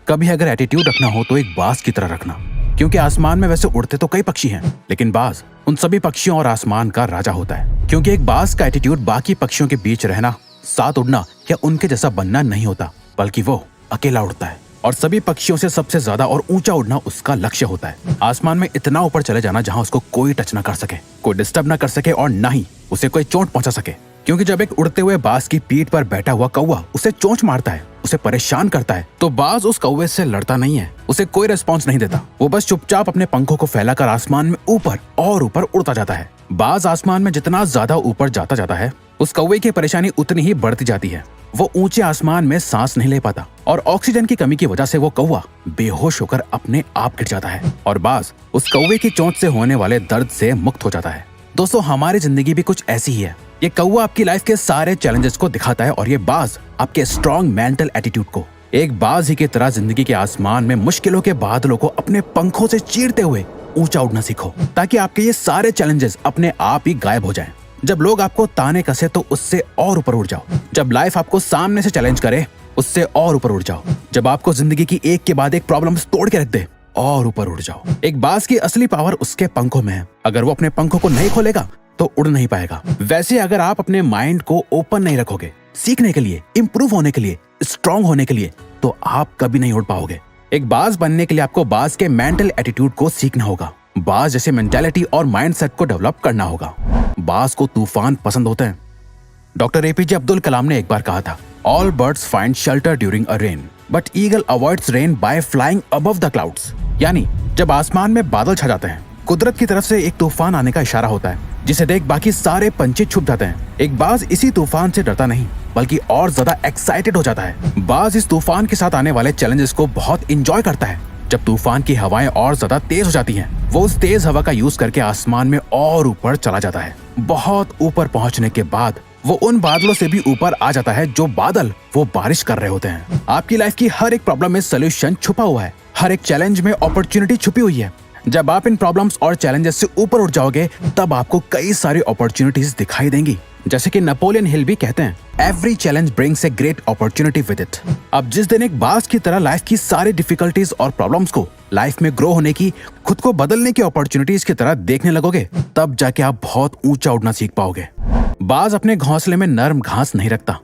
कभी अगर एटीट्यूड रखना हो तो एक बाज की तरह रखना, क्योंकि आसमान में वैसे उड़ते तो कई पक्षी हैं, लेकिन बाज उन सभी पक्षियों और आसमान का राजा होता है। क्योंकि एक बाज का एटीट्यूड बाकी पक्षियों के बीच रहना, साथ उड़ना या उनके जैसा बनना नहीं होता, बल्कि वो अकेला उड़ता है और सभी पक्षियों से सबसे ज्यादा और ऊंचा उड़ना उसका लक्ष्य होता है। आसमान में इतना ऊपर चले जाना जहां उसको कोई टच ना कर सके, कोई डिस्टर्ब ना कर सके और ना ही उसे कोई चोट पहुंचा सके। क्योंकि जब एक उड़ते हुए बाज की पीठ पर बैठा हुआ कौवा उसे चोंच मारता है, उसे परेशान करता है, तो बाज उस कौवे से लड़ता नहीं है, उसे कोई रिस्पॉन्स नहीं देता। वो बस चुपचाप अपने पंखों को फैलाकर आसमान में ऊपर और ऊपर उड़ता जाता है। बाज आसमान में जितना ज्यादा ऊपर जाता जाता है, उस कौवे की परेशानी उतनी ही बढ़ती जाती है। वो ऊंचे आसमान में सांस नहीं ले पाता और ऑक्सीजन की कमी की वजह से वो कौवा बेहोश होकर अपने आप गिर जाता है और बाज उस कौवे की चोंच से होने वाले दर्द से मुक्त हो जाता है। दोस्तों, हमारी जिंदगी भी कुछ ऐसी ही है। ये कौवा आपकी लाइफ के सारे चैलेंजेस को दिखाता है और ये बाज आपके स्ट्रॉन्ग मेंटल एटीट्यूड को। एक बाज ही की तरह जिंदगी के आसमान में मुश्किलों के बादलों को अपने पंखों से चीरते हुए ऊंचा उड़ना सीखो, ताकि आपके ये सारे चैलेंजेस अपने आप ही गायब हो जाएं। जब लोग आपको ताने कसे तो उससे और ऊपर उड़ जाओ। जब लाइफ आपको सामने से चैलेंज करे, उससे और ऊपर उड़ जाओ। जब आपको जिंदगी की एक के बाद एक प्रॉब्लम्स तोड़ के रख दे, और ऊपर उड़ जाओ। एक बाज की असली पावर उसके पंखों में है। अगर वो अपने पंखों को नहीं खोलेगा तो उड़ नहीं पाएगा। वैसे अगर आप अपने माइंड को ओपन नहीं रखोगे सीखने के लिए, इंप्रूव होने के लिए, स्ट्रांग होने के लिए, तो आप कभी नहीं उड़ पाओगे। एक बाज बनने के लिए आपको बाज के मेंटल एटीट्यूड को सीखना होगा, बाज जैसे मेंटालिटी और माइंडसेट को डेवलप करना होगा। बाज को तूफान पसंद होते हैं। डॉक्टर एपीजे अब्दुल कलाम ने एक बार कहा था, all birds find shelter during a rain, but eagle avoids rain by flying above the clouds. यानी जब आसमान में बादल छा जाते हैं, कुदरत की तरफ से एक तूफान आने का इशारा होता है, जिसे देख बाकी सारे पंछी छुप जाते हैं। एक बाज इसी तूफान से डरता नहीं, बल्कि और ज्यादा एक्साइटेड हो जाता है। बाज इस तूफान के साथ आने वाले चैलेंजेस को बहुत इंजॉय करता है। जब तूफान की हवाएं और ज्यादा तेज हो जाती हैं, वो उस तेज हवा का यूज करके आसमान में और ऊपर चला जाता है। बहुत ऊपर पहुंचने के बाद वो उन बादलों से भी ऊपर आ जाता है जो बादल वो बारिश कर रहे होते हैं। आपकी लाइफ की हर एक प्रॉब्लम में सोल्यूशन छुपा हुआ है, हर एक चैलेंज में अपॉर्चुनिटी छुपी हुई है। जब आप इन प्रॉब्लम्स और चैलेंजेस से ऊपर उठ जाओगे, तब आपको कई सारी अपॉर्चुनिटीज दिखाई देंगी। जैसे कि नेपोलियन हिल भी कहते हैं, every challenge brings a great opportunity with it. अब जिस दिन एक बाज की तरह लाइफ की सारी डिफिकल्टीज और प्रॉब्लम्स को लाइफ में ग्रो होने की, खुद को बदलने की अपॉर्चुनिटीज की तरह देखने लगोगे, तब जाके आप बहुत ऊंचा उड़ना सीख पाओगे। बाज अपने घोंसले में नरम घास नहीं रखता।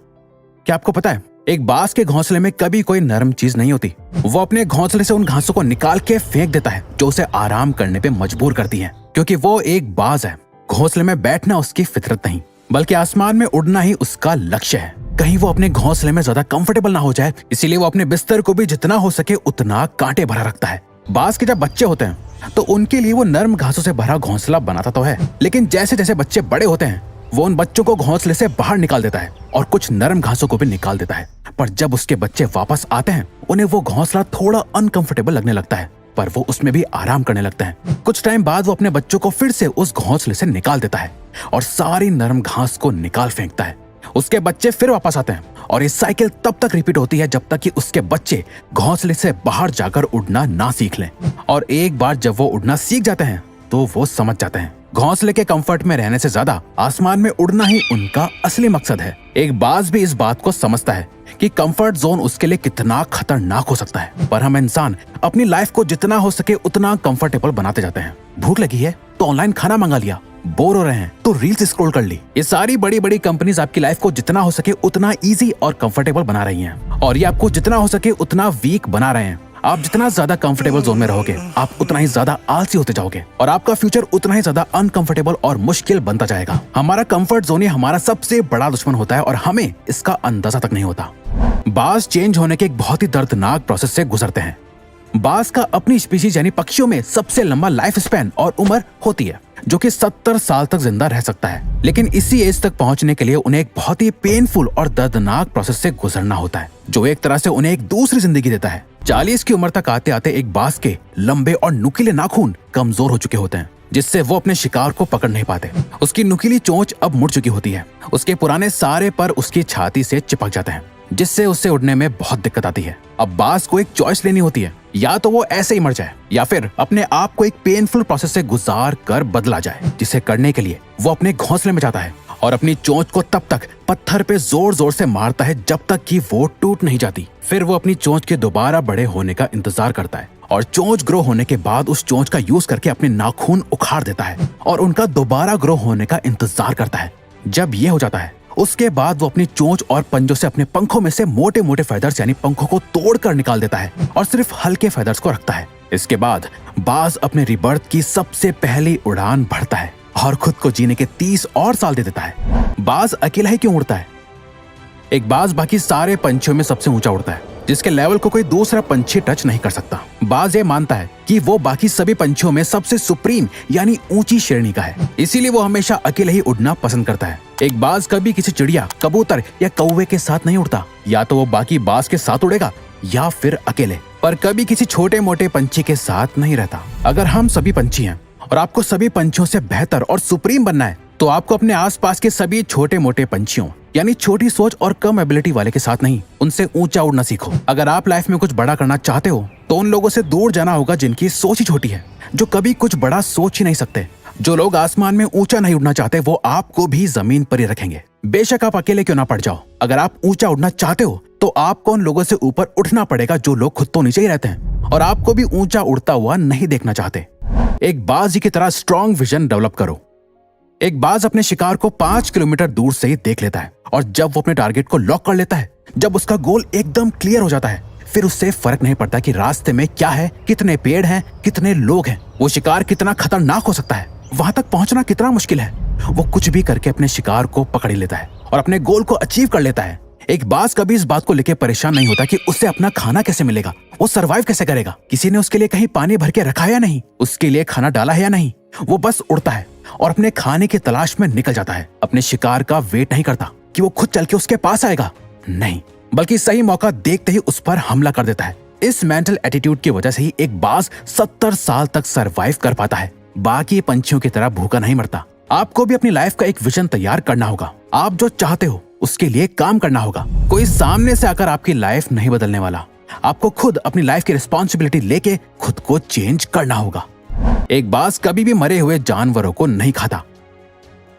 क्या आपको पता है, एक बाज के घोंसले में कभी कोई नरम चीज नहीं होती। वो अपने घोंसले से उन घासों को निकाल के फेंक देता है जो उसे आराम करने पे मजबूर करती है, क्योंकि वो एक बाज है। घोंसले में बैठना उसकी फितरत नहीं, बल्कि आसमान में उड़ना ही उसका लक्ष्य है। कहीं वो अपने घोंसले में ज्यादा कंफर्टेबल ना हो जाए, इसीलिए वो अपने बिस्तर को भी जितना हो सके उतना कांटे भरा रखता है। बाज के जब बच्चे होते हैं तो उनके लिए वो नरम घासों से भरा घोंसला बनाता तो है, लेकिन जैसे जैसे बच्चे बड़े होते हैं, वो उन बच्चों को घोंसले से बाहर निकाल देता है और कुछ नरम घासों को भी निकाल देता है। पर जब उसके बच्चे वापस आते हैं, उन्हें वो घोंसला थोड़ा अनकंफर्टेबल लगने लगता है, पर वो उसमें भी आराम करने लगते हैं। कुछ टाइम बाद वो अपने बच्चों को फिर से उस घोंसले से निकाल देता है और सारी नरम घास को निकाल फेंकता है। उसके बच्चे फिर वापस आते हैं और ये साइकिल तब तक रिपीट होती है जब तक कि उसके बच्चे घोंसले से बाहर जाकर उड़ना ना सीख लें। और एक बार जब वो उड़ना सीख जाते हैं तो वो समझ जाते हैं घोंसले के कंफर्ट में रहने से ज्यादा आसमान में उड़ना ही उनका असली मकसद है। एक बाज भी इस बात को समझता है कि कंफर्ट जोन उसके लिए कितना खतरनाक हो सकता है, पर हम इंसान अपनी लाइफ को जितना हो सके उतना कंफर्टेबल बनाते जाते हैं। भूख लगी है तो ऑनलाइन खाना मंगा लिया, बोर हो रहे हैं तो रील्स स्क्रॉल कर ली। ये सारी बड़ी बड़ी कंपनीज आपकी लाइफ को जितना हो सके उतना इजी और कंफर्टेबल बना रही हैं, और ये आपको जितना हो सके उतना वीक बना रहे हैं। आप जितना ज्यादा कंफर्टेबल जोन में रहोगे, आप उतना ही ज्यादा आलसी होते जाओगे और आपका फ्यूचर उतना ही ज्यादा अनकंफर्टेबल और मुश्किल बनता जाएगा। हमारा कंफर्ट जोन ही हमारा सबसे बड़ा दुश्मन होता है और हमें इसका अंदाजा तक नहीं होता। बाज चेंज होने के एक बहुत ही दर्दनाक प्रोसेस से गुजरते हैं। बाज का अपनी स्पीशीज यानी पक्षियों में सबसे लंबा लाइफ स्पैन और उम्र होती है, जो कि 70 साल तक जिंदा रह सकता है। लेकिन इसी एज तक पहुंचने के लिए उन्हें एक बहुत ही पेनफुल और दर्दनाक प्रोसेस से गुजरना होता है, जो एक तरह से उन्हें एक दूसरी जिंदगी देता है। 40 की उम्र तक आते आते एक बाज के लंबे और नुकीले नाखून कमजोर हो चुके होते हैं, जिससे वो अपने शिकार को पकड़ नहीं पाते। उसकी नुकीली चोंच अब मुड़ चुकी होती है, उसके पुराने सारे पर उसकी छाती से चिपक जाते हैं, जिससे उससे उड़ने में बहुत दिक्कत आती है। अब बाज को एक चॉइस लेनी होती है, या तो वो ऐसे ही मर जाए या फिर अपने आप को एक पेनफुल प्रोसेस से गुजार कर बदला जाए, जिसे करने के लिए वो अपने घोंसले में जाता है और अपनी चोंच को तब तक पत्थर पे जोर जोर से मारता है जब तक कि वो टूट नहीं जाती। फिर वो अपनी चोंच के दोबारा बड़े होने का इंतजार करता है और चोंच ग्रो होने के बाद उस चोंच का यूज करके अपने नाखून उखाड़ देता है और उनका दोबारा ग्रो होने का इंतजार करता है। जब ये हो जाता है उसके बाद वो अपनी चोंच और पंजों से अपने पंखों में से मोटे मोटे फेदर्स यानी पंखों को तोड़कर निकाल देता है और सिर्फ हल्के फेदर्स को रखता है। इसके बाद बाज अपने रिबर्थ की सबसे पहली उड़ान भरता है और खुद को जीने के 30 और साल दे देता है। बाज अकेला ही क्यों उड़ता है? एक बाज बाकी सारे पंछियों में सबसे ऊंचा उड़ता है, जिसके लेवल को कोई दूसरा पंछी टच नहीं कर सकता। बाज ये मानता है कि वो बाकी सभी पंछियों में सबसे सुप्रीम यानी ऊंची श्रेणी का है, इसीलिए वो हमेशा अकेले ही उड़ना पसंद करता है। एक बाज कभी किसी चिड़िया, कबूतर या कौवे के साथ नहीं उड़ता, या तो वो बाकी बाज के साथ उड़ेगा या फिर अकेले, पर कभी किसी छोटे मोटे पंछी के साथ नहीं रहता। अगर हम सभी पंछी हैं और आपको सभी पंछियों से बेहतर और सुप्रीम बनना है तो आपको अपने आसपास के सभी छोटे मोटे पंछियों यानी छोटी सोच और कम एबिलिटी वाले के साथ नहीं, उनसे ऊंचा उड़ना सीखो। अगर आप लाइफ में कुछ बड़ा करना चाहते हो तो उन लोगों से दूर जाना होगा जिनकी सोच ही छोटी है, जो कभी कुछ बड़ा सोच ही नहीं सकते। जो लोग आसमान में ऊंचा नहीं उड़ना चाहते वो आपको भी जमीन पर ही रखेंगे, बेशक आप अकेले क्यों ना पड़ जाओ। अगर आप ऊंचा उड़ना चाहते हो तो आपको उन लोगों से ऊपर उठना पड़ेगा जो लोग खुद तो नीचे ही रहते हैं और आपको भी ऊंचा उड़ता हुआ नहीं देखना चाहते। एक बाज की तरह स्ट्रॉन्ग विजन डेवलप करो। एक बाज अपने शिकार को 5 किलोमीटर दूर से ही देख लेता है और जब वो अपने टारगेट को लॉक कर लेता है, जब उसका गोल एकदम क्लियर हो जाता है, फिर उससे फर्क नहीं पड़ता कि रास्ते में क्या है, कितने पेड़ हैं, कितने लोग हैं, वो शिकार कितना खतरनाक हो सकता है, वहां तक पहुंचना कितना मुश्किल है। वो कुछ भी करके अपने शिकार को पकड़ लेता है और अपने गोल को अचीव कर लेता है। एक बाज कभी इस बात को लेकर परेशान नहीं होता कि उसे अपना खाना कैसे मिलेगा, वो सरवाइव कैसे करेगा, किसी ने उसके लिए कहीं पानी भर के रखा है या नहीं, उसके लिए खाना डाला है या नहीं। वो बस उड़ता है और अपने खाने की तलाश में निकल जाता है। अपने शिकार का वेट नहीं करता कि वो खुद चल के उसके पास आएगा, नहीं, बल्कि सही मौका देखते ही उस पर हमला कर देता है। इस मेंटल एटीट्यूड की वजह से ही एक बाज 70 साल तक सरवाइव कर पाता है, बाकी पंछियों की तरह भूखा नहीं मरता। आपको भी अपनी लाइफ का एक विजन तैयार करना होगा। आप जो चाहते हो उसके लिए काम करना होगा। कोई सामने से आकर आपकी लाइफ नहीं बदलने वाला, आपको खुद अपनी लाइफ की रिस्पॉन्सिबिलिटी लेके खुद को चेंज करना होगा। एक बाज कभी भी मरे हुए जानवरों को नहीं खाता।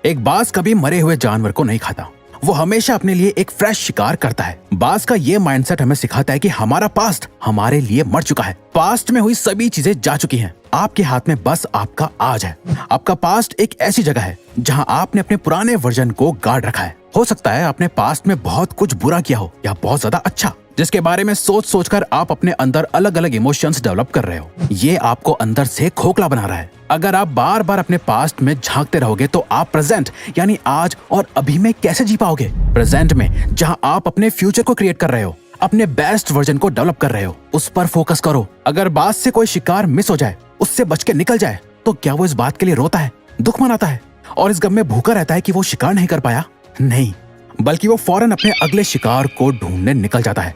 एक बाज कभी मरे हुए जानवर को नहीं खाता, वो हमेशा अपने लिए एक फ्रेश शिकार करता है। बाज का ये माइंडसेट हमें सिखाता है कि हमारा पास्ट हमारे लिए मर चुका है, पास्ट में हुई सभी चीजें जा चुकी हैं, आपके हाथ में बस आपका आज है। आपका पास्ट एक ऐसी जगह है जहां आपने अपने पुराने वर्जन को गार्ड रखा है। हो सकता है आपने पास्ट में बहुत कुछ बुरा किया हो या बहुत ज्यादा अच्छा, जिसके बारे में सोच सोचकर आप अपने अंदर अलग अलग इमोशंस डेवलप कर रहे हो। ये आपको अंदर से खोखला बना रहा है। अगर आप बार बार अपने पास्ट में झांकते रहोगे तो आप प्रेजेंट यानी आज और अभी में कैसे जी पाओगे? प्रेजेंट में जहां आप अपने फ्यूचर को क्रिएट कर रहे हो, अपने बेस्ट वर्जन को डेवलप कर रहे हो, उस पर फोकस करो। अगर बाज से कोई शिकार मिस हो जाए, उससे बच के निकल जाए, तो क्या वो इस बात के लिए रोता है, दुख मनाता है और इस गम में भूखा रहता है कि वो शिकार नहीं कर पाया? नहीं, बल्कि वो फौरन अपने अगले शिकार को ढूंढने निकल जाता है।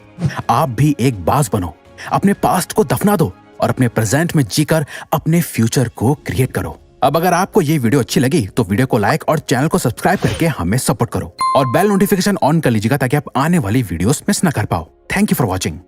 आप भी एक बाज बनो, अपने पास्ट को दफना दो और अपने प्रेजेंट में जीकर अपने फ्यूचर को क्रिएट करो। अब अगर आपको ये वीडियो अच्छी लगी तो वीडियो को लाइक और चैनल को सब्सक्राइब करके हमें सपोर्ट करो और बेल नोटिफिकेशन ऑन कर लीजिएगा ताकि आप आने वाली वीडियोस मिस ना कर पाओ। Thank you for watching.